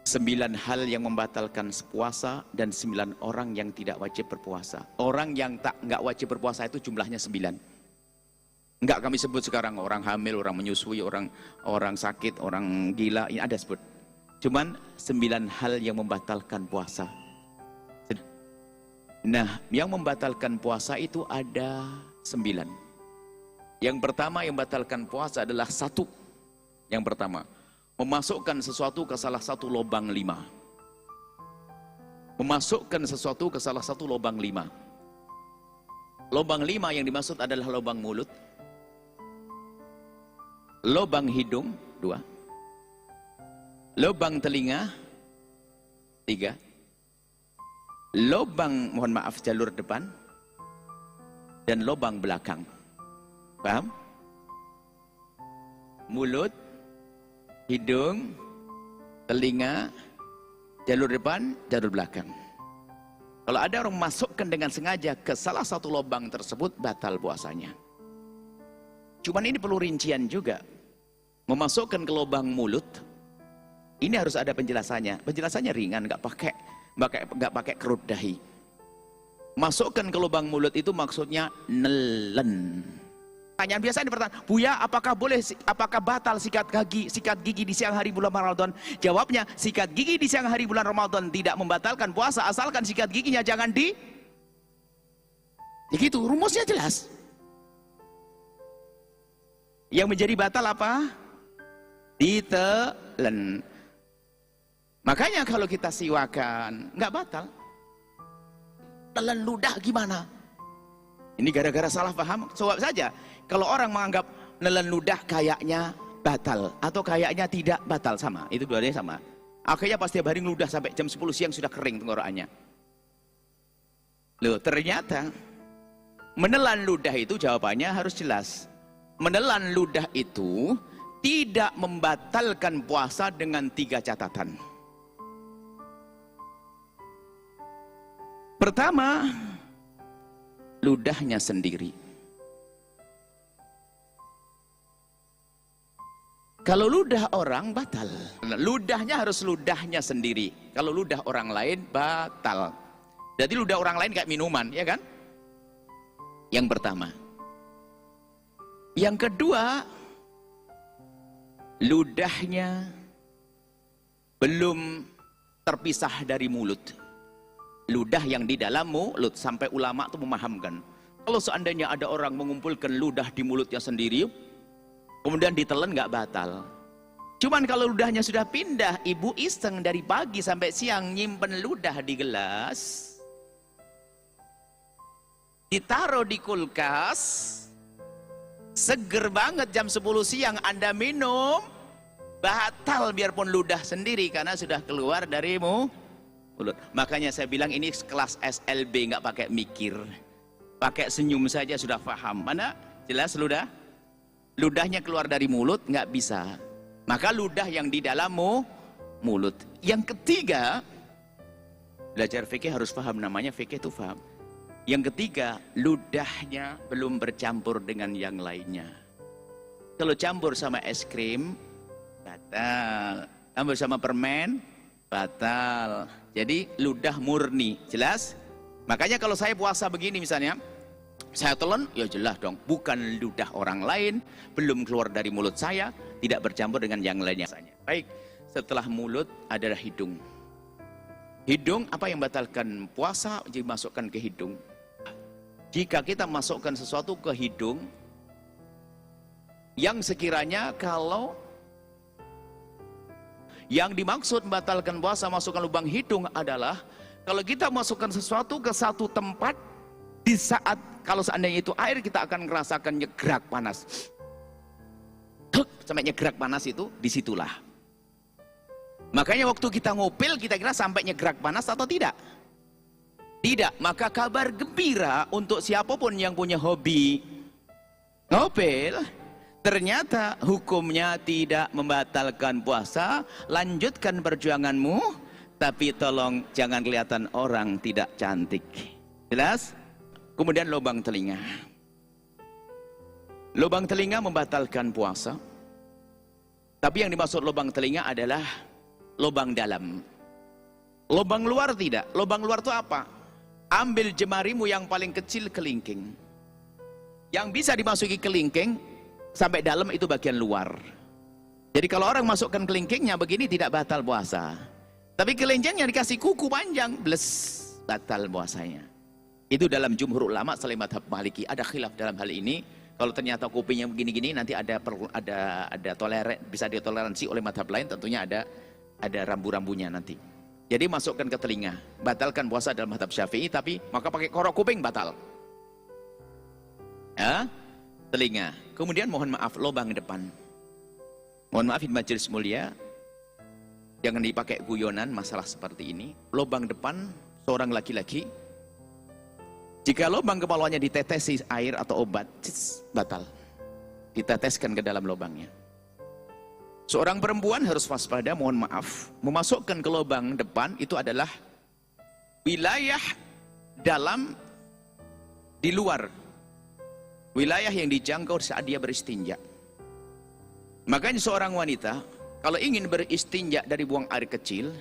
9 hal yang membatalkan puasa dan 9 orang yang tidak wajib berpuasa. Orang yang nggak wajib berpuasa itu jumlahnya 9. Enggak kami sebut sekarang orang hamil, orang menyusui, orang sakit, orang gila, ini ada sebut. Cuman 9 hal yang membatalkan puasa. Nah, yang membatalkan puasa itu ada 9. Yang pertama yang membatalkan puasa adalah 1. Yang pertama, memasukkan sesuatu ke salah satu lubang 5. Memasukkan sesuatu ke salah satu lubang 5. Lubang 5 yang dimaksud adalah lubang mulut, lubang hidung 2, lubang telinga 3, lubang, mohon maaf, jalur depan, dan lubang belakang. Paham? Mulut, hidung, telinga, jalur depan, jalur belakang. Kalau ada orang masukkan dengan sengaja ke salah satu lubang tersebut, batal puasanya. Cuman ini perlu rincian juga. Memasukkan ke lubang mulut, ini harus ada penjelasannya. Penjelasannya ringan, nggak pakai kerut dahi. Masukkan ke lubang mulut itu maksudnya nelen. Pertanyaan biasa ini pertanyaan, Buya, apakah batal sikat gigi di siang hari bulan Ramadan? Jawabnya, sikat gigi di siang hari bulan Ramadan tidak membatalkan puasa, asalkan sikat giginya jangan begitu, rumusnya jelas. Yang menjadi batal apa? Ditelen. Makanya kalau kita siwakan, nggak batal. Telan ludah gimana? Ini gara-gara salah paham. Jawab saja. Kalau orang menganggap nelen ludah kayaknya batal atau kayaknya tidak batal, sama. Itu dua-duanya sama. Akhirnya pas tiap hari ngeludah sampai jam 10 siang sudah kering tenggorokannya. Loh, ternyata menelan ludah itu jawabannya harus jelas. Menelan ludah itu tidak membatalkan puasa dengan 3 catatan. Pertama, ludahnya sendiri. Kalau ludah orang batal. Ludahnya harus ludahnya sendiri. Kalau ludah orang lain batal. Jadi ludah orang lain kayak minuman, ya kan? Yang pertama. Yang kedua, ludahnya belum terpisah dari mulut. Ludah yang di dalam mulut, sampai ulama itu memahamkan. Kalau seandainya ada orang mengumpulkan ludah di mulutnya sendiri, kemudian ditelan nggak batal. Cuman kalau ludahnya sudah pindah, ibu iseng dari pagi sampai siang nyimpen ludah di gelas, ditaruh di kulkas, seger banget jam 10 siang Anda minum, batal biarpun ludah sendiri karena sudah keluar dari mulut. Makanya saya bilang ini kelas SLB, nggak pakai mikir, pakai senyum saja sudah paham. Mana jelas ludahnya keluar dari mulut, nggak bisa. Maka ludah yang di dalam mulut. Yang ketiga, belajar fikih harus paham, namanya fikih itu paham. Yang ketiga, ludahnya belum bercampur dengan yang lainnya. Kalau campur sama es krim, batal. Campur sama permen, batal. Jadi ludah murni, jelas? Makanya kalau saya puasa begini misalnya, saya telan, ya jelas dong, bukan ludah orang lain, belum keluar dari mulut saya, tidak bercampur dengan yang lainnya. Baik, setelah mulut adalah hidung. Hidung, apa yang membatalkan puasa dimasukkan ke hidung? Jika kita masukkan sesuatu ke hidung, yang sekiranya kalau yang dimaksud membatalkan puasa masukkan lubang hidung adalah kalau kita masukkan sesuatu ke satu tempat, di saat kalau seandainya itu air, kita akan merasakan nyegrak panas. Sampai nyegrak panas itu disitulah. Makanya waktu kita ngopil, kita kira sampai nyegrak panas atau tidak? Tidak. Maka kabar gembira untuk siapapun yang punya hobi ngopil, ternyata hukumnya tidak membatalkan puasa. Lanjutkan perjuanganmu, tapi tolong jangan kelihatan orang tidak cantik. Jelas? Kemudian lubang telinga. Lubang telinga membatalkan puasa. Tapi yang dimaksud lubang telinga adalah lubang dalam. Lubang luar tidak. Lubang luar itu apa? Ambil jemarimu yang paling kecil kelingking. Yang bisa dimasuki kelingking sampai dalam itu bagian luar. Jadi kalau orang masukkan kelingkingnya begini tidak batal puasa. Tapi kelingkingnya dikasih kuku panjang, bles, batal puasanya. Itu dalam jumhur ulama selain madhab Maliki. Ada khilaf dalam hal ini. Kalau ternyata kupingnya begini-gini nanti ada bisa ditoleransi oleh madhab lain, tentunya ada rambu-rambunya nanti. Jadi masukkan ke telinga, batalkan puasa dalam madhab Syafi'i, tapi maka pakai korok kuping batal. Ya, telinga. Kemudian mohon maaf, lubang depan. Mohon maaf di majelis mulia, jangan dipakai guyonan masalah seperti ini. Lubang depan seorang laki-laki, jika lubang kepalanya ditetesi air atau obat, batal. Diteteskan ke dalam lubangnya. Seorang perempuan harus waspada, mohon maaf. Memasukkan ke lubang depan itu adalah wilayah dalam di luar. Wilayah yang dijangkau saat dia beristinja. Makanya seorang wanita, kalau ingin beristinja dari buang air kecil,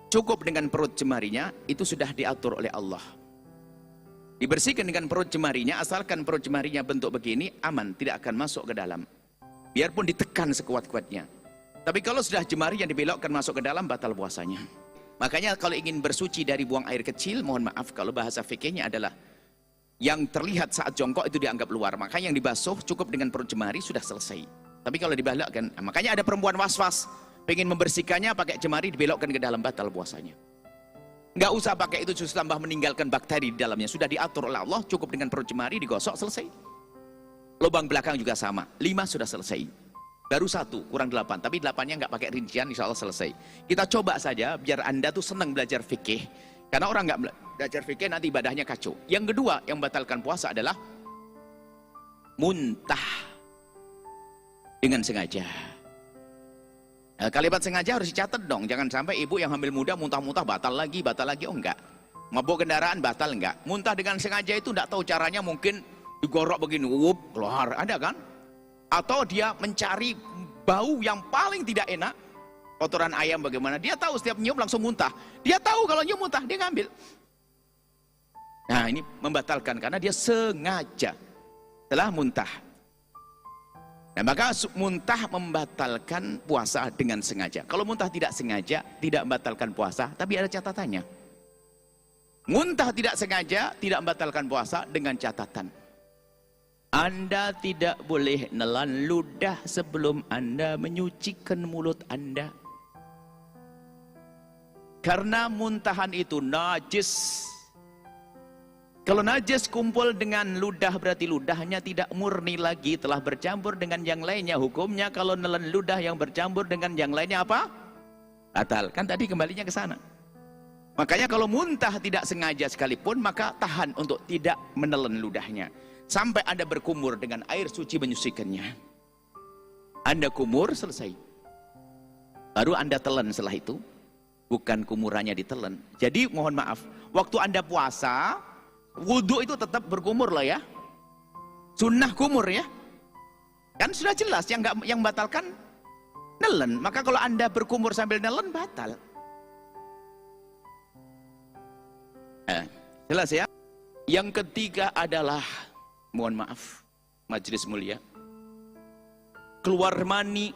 cukup dengan perut jemarinya, itu sudah diatur oleh Allah. Dibersihkan dengan perut jemarinya, asalkan perut jemarinya bentuk begini, aman, tidak akan masuk ke dalam. Biarpun ditekan sekuat-kuatnya. Tapi kalau sudah jemari yang dibelokkan masuk ke dalam, batal puasanya. Makanya kalau ingin bersuci dari buang air kecil, mohon maaf, kalau bahasa fikihnya adalah yang terlihat saat jongkok itu dianggap luar. Makanya yang dibasuh cukup dengan perut jemari sudah selesai. Tapi kalau dibelokkan, makanya ada perempuan was-was, pengen membersihkannya pakai jemari dibelokkan ke dalam, batal puasanya. Nggak usah pakai itu, justru tambah meninggalkan bakteri di dalamnya. Sudah diatur oleh Allah, cukup dengan perut jemari digosok, selesai. Lubang belakang juga sama, 5 sudah selesai. Baru 1, kurang 8, tapi 8-nya nggak pakai rincian, insya Allah selesai. Kita coba saja, biar Anda tuh senang belajar fikih. Karena orang nggak belajar fikih nanti ibadahnya kacau. Yang kedua, yang membatalkan puasa adalah muntah dengan sengaja. Nah, kalimat sengaja harus dicatat dong, jangan sampai ibu yang hamil muda muntah-muntah batal lagi, oh enggak. Mabuk kendaraan batal enggak. Muntah dengan sengaja itu enggak tahu caranya, mungkin digorok begini, keluar, ada kan? Atau dia mencari bau yang paling tidak enak, kotoran ayam bagaimana, dia tahu setiap nyium langsung muntah. Dia tahu kalau nyium muntah, dia ngambil. Nah ini membatalkan karena dia sengaja telah muntah. Nah maka muntah membatalkan puasa dengan sengaja. Kalau muntah tidak sengaja, tidak membatalkan puasa, tapi ada catatannya. Muntah tidak sengaja, tidak membatalkan puasa dengan catatan. Anda tidak boleh nelan ludah sebelum Anda menyucikan mulut Anda. Karena muntahan itu najis. Kalau najis kumpul dengan ludah, berarti ludahnya tidak murni lagi, telah bercampur dengan yang lainnya. Hukumnya kalau nelan ludah yang bercampur dengan yang lainnya apa? Batal. Kan tadi kembalinya ke sana. Makanya kalau muntah tidak sengaja sekalipun, maka tahan untuk tidak menelan ludahnya. Sampai Anda berkumur dengan air suci menyucikannya. Anda kumur, selesai. Baru Anda telan setelah itu. Bukan kumurannya ditelan. Jadi mohon maaf, waktu Anda puasa, wudhu itu tetap berkumur loh ya. Sunnah kumur ya. Kan sudah jelas, yang batalkan nelen. Maka kalau Anda berkumur sambil nelen, batal. Jelas ya. Yang ketiga adalah, mohon maaf, majelis mulia, keluar mani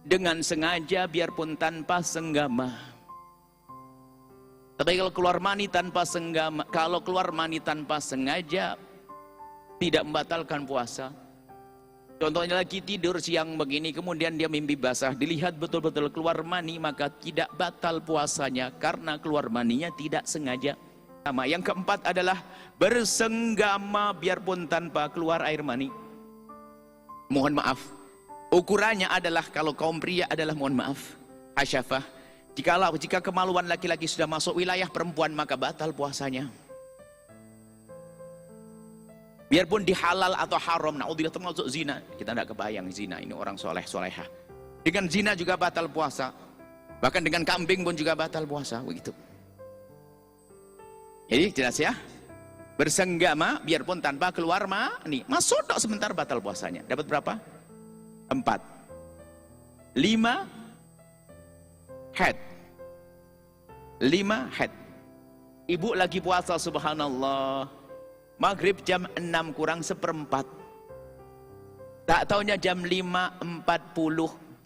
dengan sengaja biarpun tanpa senggama. Tapi kalau keluar mani tanpa senggama, kalau keluar mani tanpa sengaja tidak membatalkan puasa. Contohnya lagi tidur siang begini, kemudian dia mimpi basah, dilihat betul-betul keluar mani, maka tidak batal puasanya karena keluar maninya tidak sengaja. Yang keempat adalah bersenggama biarpun tanpa keluar air mani. Mohon maaf, ukurannya adalah kalau kaum pria adalah mohon maaf, hasyafah. Jika kemaluan laki-laki sudah masuk wilayah perempuan, maka batal puasanya. Biarpun dihalal atau haram, naudzubillah, termasuk zina. Kita tidak kebayang zina, ini orang soleh solehah. Dengan zina juga batal puasa. Bahkan dengan kambing pun juga batal puasa, begitu. Jadi jelas ya, bersenggama biarpun tanpa keluar mani, masuk dok sebentar batal puasanya. Dapat berapa? 4. 5. Haid. 5 haid. Ibu lagi puasa, subhanallah. Maghrib jam 6 kurang seperempat. Tak taunya jam 5.40.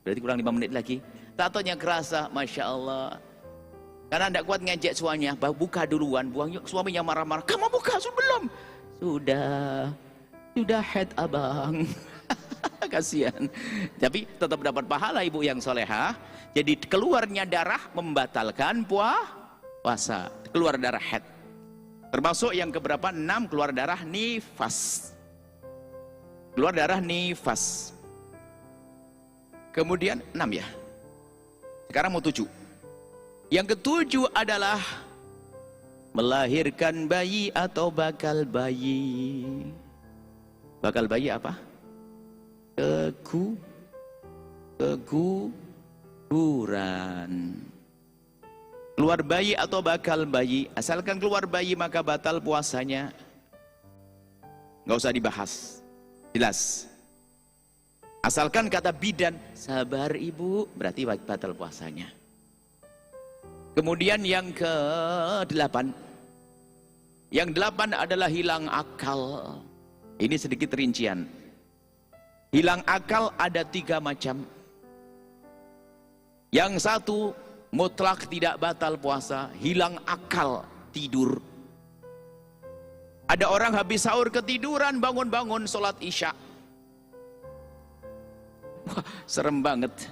Berarti kurang 5 menit lagi. Tak taunya kerasa, Masya Allah. Karena tidak kuat ngejek suaminya, buka duluan. Suaminya marah-marah, kamu buka belum? Sudah haid abang. Kasihan. Tapi tetap dapat pahala ibu yang solehah. Jadi keluarnya darah membatalkan puasa. Keluar darah haid. Termasuk yang keberapa? 6, keluar darah nifas. Keluar darah nifas. Kemudian 6 ya. Sekarang mau 7. Yang ke-7 adalah melahirkan bayi atau bakal bayi. Bakal bayi apa? Keguguran. Keluar bayi atau bakal bayi, asalkan keluar bayi maka batal puasanya. Nggak usah dibahas, jelas. Asalkan kata bidan, sabar ibu, berarti batal puasanya. Kemudian yang ke-8. Yang 8 adalah hilang akal. Ini sedikit rincian. Hilang akal ada 3 macam. Yang 1 mutlak tidak batal puasa, hilang akal, tidur. Ada orang habis sahur ketiduran, bangun-bangun sholat isya. Wah, serem banget.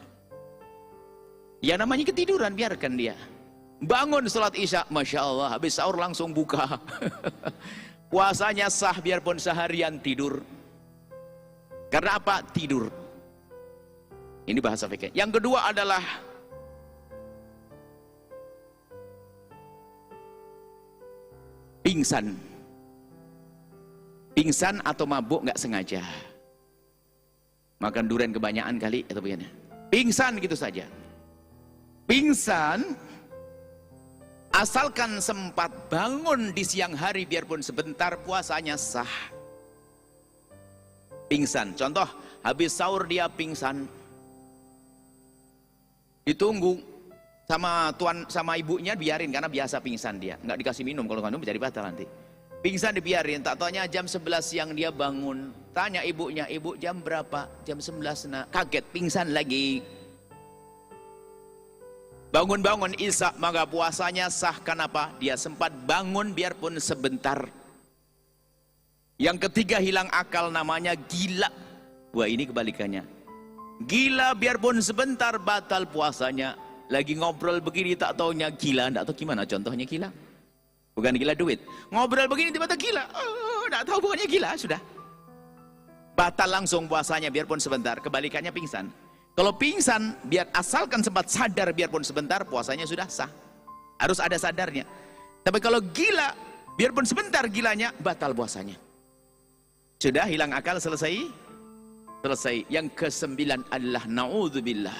Ya namanya ketiduran, biarkan dia. Bangun sholat isya, Masya Allah, habis sahur langsung buka. Puasanya sah biarpun seharian tidur. Karena apa? Tidur. Ini bahasa fikih. Yang kedua adalah pingsan. Pingsan atau mabuk nggak sengaja. Makan durian kebanyakan kali atau begini. Pingsan gitu saja. Pingsan asalkan sempat bangun di siang hari biarpun sebentar, puasanya sah. Pingsan, contoh habis sahur dia pingsan, ditunggu sama ibunya, biarin karena biasa pingsan dia, nggak dikasih minum, kalau minum jadi batal nanti. Pingsan dibiarin, tak taunya jam 11 siang dia bangun, tanya ibunya, ibu jam berapa? Jam 11 nak, kaget pingsan lagi. Bangun-bangun isya, maka puasanya sah. Kenapa? Dia sempat bangun biarpun sebentar. Yang ketiga hilang akal, namanya gila. Wah, ini kebalikannya. Gila biarpun sebentar, batal puasanya. Lagi ngobrol begini tak taunya gila. Tidak tahu gimana contohnya gila. Bukan gila duit. Ngobrol begini tiba-tiba gila. Tidak tahu pokoknya gila, sudah. Batal langsung puasanya biarpun sebentar. Kebalikannya pingsan. Kalau pingsan, biar asalkan sempat sadar biarpun sebentar, puasanya sudah sah. Harus ada sadarnya. Tapi kalau gila, biarpun sebentar gilanya, batal puasanya. Sudah hilang akal, selesai? Selesai. Yang ke-9 adalah na'udzubillah,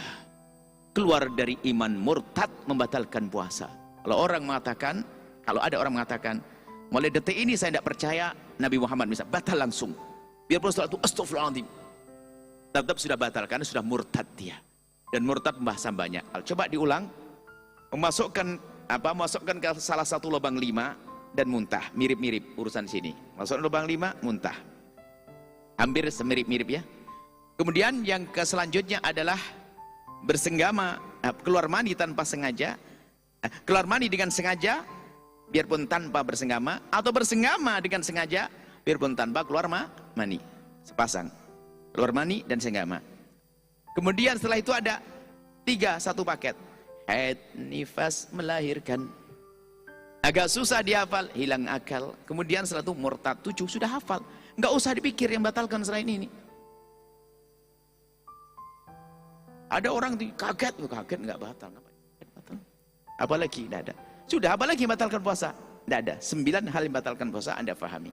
keluar dari iman, murtad, membatalkan puasa. Kalau ada orang mengatakan, mulai detik ini saya tidak percaya Nabi Muhammad, misal, batal langsung. Biarpun setelah itu astagfirullahaladzim, tetap sudah batal karena sudah murtad dia. Dan murtad pembahasan banyak. Coba diulang, masukkan ke salah satu lubang 5 dan muntah, mirip-mirip urusan sini. Masukkan lubang 5, muntah. Hampir semirip-mirip ya. Kemudian yang selanjutnya adalah bersenggama, keluar mani tanpa sengaja, keluar mani dengan sengaja biarpun tanpa bersenggama, atau bersenggama dengan sengaja biarpun tanpa keluar mani. Sepasang, keluar mani dan senggama. Kemudian setelah itu ada 3, satu paket. Haid, nifas, melahirkan. Agak susah dihafal, hilang akal. Kemudian setelah itu murtad, 7 sudah hafal. Nggak usah dipikir yang batalkan selain ini. Ada orang kaget nggak batal. Apalagi tidak ada. Sudah, apalagi batalkan puasa? Tidak ada. 9 hal yang batalkan puasa Anda pahami.